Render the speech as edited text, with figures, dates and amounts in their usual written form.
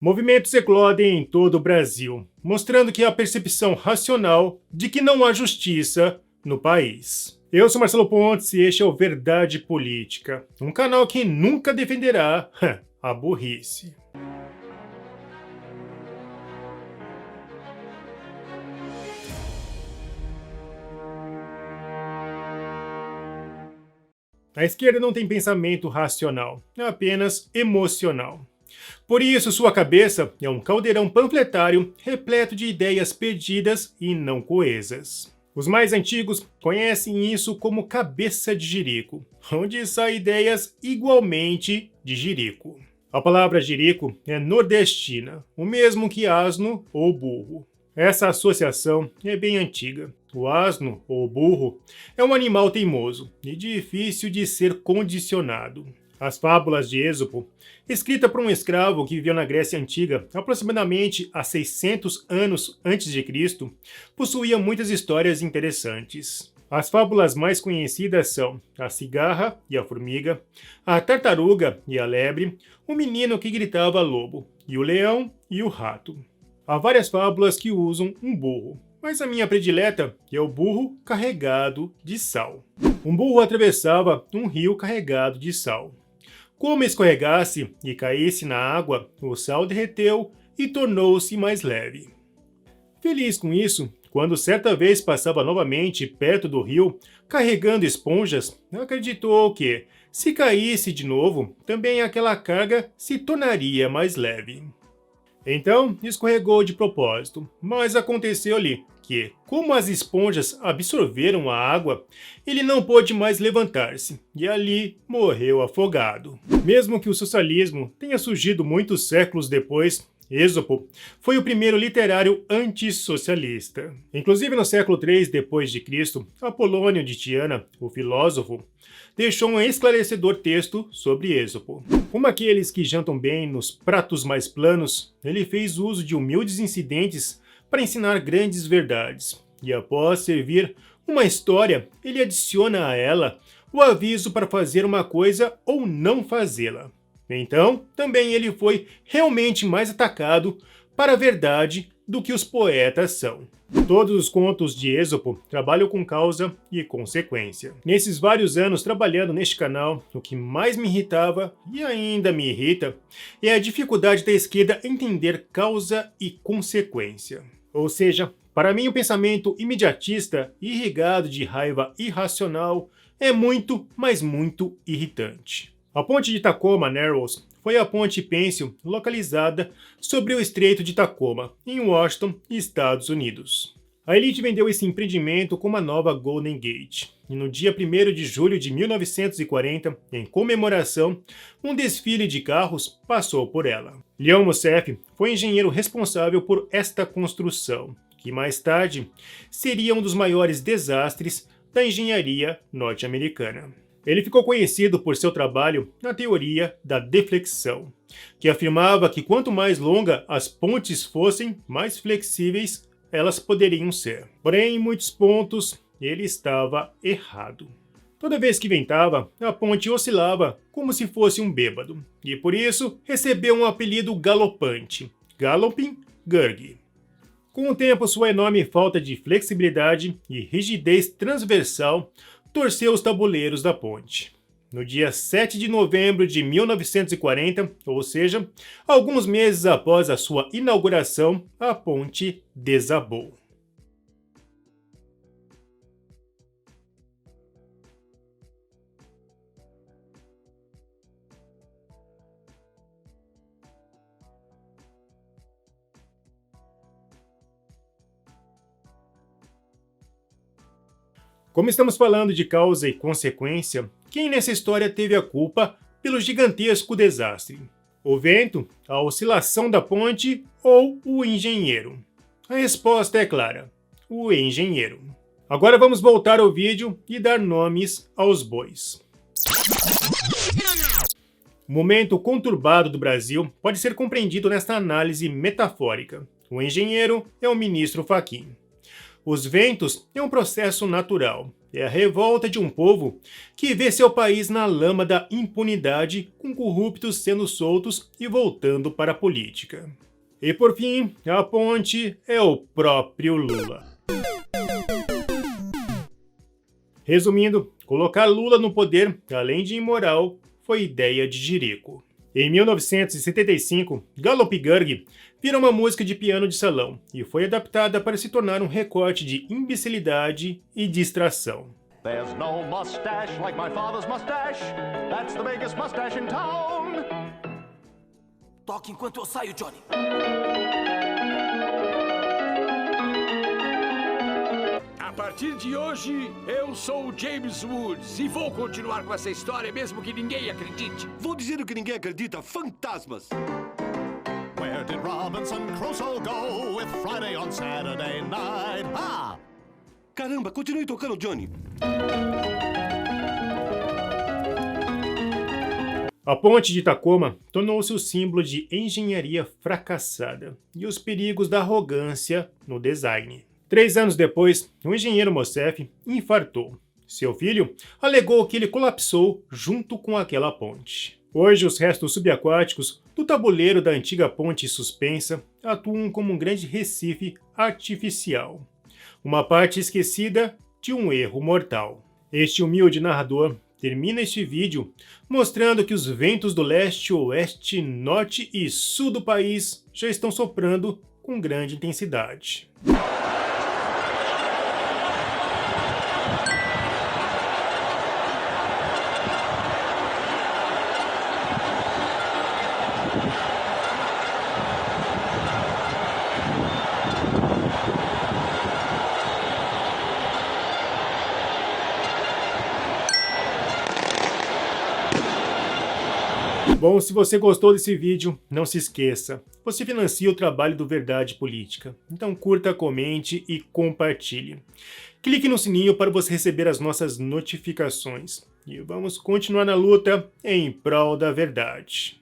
Movimentos eclodem em todo o Brasil, mostrando que há percepção racional de que não há justiça no país. Eu sou Marcelo Pontes e este é o Verdade Política, um canal que nunca defenderá a burrice. A esquerda não tem pensamento racional, é apenas emocional. Por isso, sua cabeça é um caldeirão panfletário repleto de ideias perdidas e não coesas. Os mais antigos conhecem isso como cabeça de jirico, onde saem ideias igualmente de jirico. A palavra jirico é nordestina, o mesmo que asno ou burro. Essa associação é bem antiga. O asno, ou burro, é um animal teimoso e difícil de ser condicionado. As fábulas de Êxopo, escrita por um escravo que viveu na Grécia Antiga aproximadamente há 600 anos antes de Cristo, possuía muitas histórias interessantes. As fábulas mais conhecidas são a cigarra e a formiga, a tartaruga e a lebre, o menino que gritava lobo, e o leão e o rato. Há várias fábulas que usam um burro, mas a minha predileta é o burro carregado de sal. Um burro atravessava um rio carregado de sal. Como escorregasse e caísse na água, o sal derreteu e tornou-se mais leve. Feliz com isso, quando certa vez passava novamente perto do rio, carregando esponjas, acreditou que, se caísse de novo, também aquela carga se tornaria mais leve. Então, escorregou de propósito, mas aconteceu-lhe que, como as esponjas absorveram a água, ele não pôde mais levantar-se e ali morreu afogado. Mesmo que o socialismo tenha surgido muitos séculos depois, Êxopo foi o primeiro literário antissocialista. Inclusive no século III d.C., Apolônio de Tiana, o filósofo, deixou um esclarecedor texto sobre Êxopo. Como aqueles que jantam bem nos pratos mais planos, ele fez uso de humildes incidentes para ensinar grandes verdades. E após servir uma história, ele adiciona a ela o aviso para fazer uma coisa ou não fazê-la. Então, também ele foi realmente mais atacado para a verdade do que os poetas são. Todos os contos de Êxopo trabalham com causa e consequência. Nesses vários anos trabalhando neste canal, o que mais me irritava, e ainda me irrita, é a dificuldade da esquerda entender causa e consequência. Ou seja, para mim o pensamento imediatista, irrigado de raiva irracional, é muito, mas muito irritante. A ponte de Tacoma Narrows foi a ponte pênsil localizada sobre o Estreito de Tacoma, em Washington, Estados Unidos. A elite vendeu esse empreendimento como a nova Golden Gate, e no dia 1º de julho de 1940, em comemoração, um desfile de carros passou por ela. Leon Mossef foi engenheiro responsável por esta construção, que mais tarde seria um dos maiores desastres da engenharia norte-americana. Ele ficou conhecido por seu trabalho na teoria da deflexão, que afirmava que quanto mais longa as pontes fossem, mais flexíveis elas poderiam ser. Porém, em muitos pontos, ele estava errado. Toda vez que ventava, a ponte oscilava como se fosse um bêbado, e por isso recebeu um apelido galopante, Galloping Gerg. Com o tempo, sua enorme falta de flexibilidade e rigidez transversal torceu os tabuleiros da ponte. No dia 7 de novembro de 1940, ou seja, alguns meses após a sua inauguração, a ponte desabou. Como estamos falando de causa e consequência, quem nessa história teve a culpa pelo gigantesco desastre? O vento, a oscilação da ponte ou o engenheiro? A resposta é clara: o engenheiro. Agora vamos voltar ao vídeo e dar nomes aos bois. O momento conturbado do Brasil pode ser compreendido nesta análise metafórica. O engenheiro é o ministro Fachin. Os ventos é um processo natural. É a revolta de um povo que vê seu país na lama da impunidade, com corruptos sendo soltos e voltando para a política. E por fim, a ponte é o próprio Lula. Resumindo, colocar Lula no poder, além de imoral, foi ideia de Jerico. Em 1975, Gallop Gurg vira uma música de piano de salão e foi adaptada para se tornar um recorte de imbecilidade e distração. There's no mustache like my father's mustache. That's the biggest mustache in town. Toque enquanto eu saio, Johnny. A partir de hoje, eu sou o James Woods e vou continuar com essa história mesmo que ninguém acredite. Vou dizer o que ninguém acredita: fantasmas. Where did Robinson Crusoe go with Friday on Saturday night? Ah! Caramba, continue tocando, Johnny. A ponte de Tacoma tornou-se o símbolo de engenharia fracassada e os perigos da arrogância no design. 3 anos depois, o engenheiro Mossef infartou. Seu filho alegou que ele colapsou junto com aquela ponte. Hoje, os restos subaquáticos do tabuleiro da antiga ponte suspensa atuam como um grande recife artificial. Uma parte esquecida de um erro mortal. Este humilde narrador termina este vídeo mostrando que os ventos do leste, oeste, norte e sul do país já estão soprando com grande intensidade. Bom, se você gostou desse vídeo, não se esqueça, você financia o trabalho do Verdade Política. Então curta, comente e compartilhe. Clique no sininho para você receber as nossas notificações. E vamos continuar na luta em prol da verdade.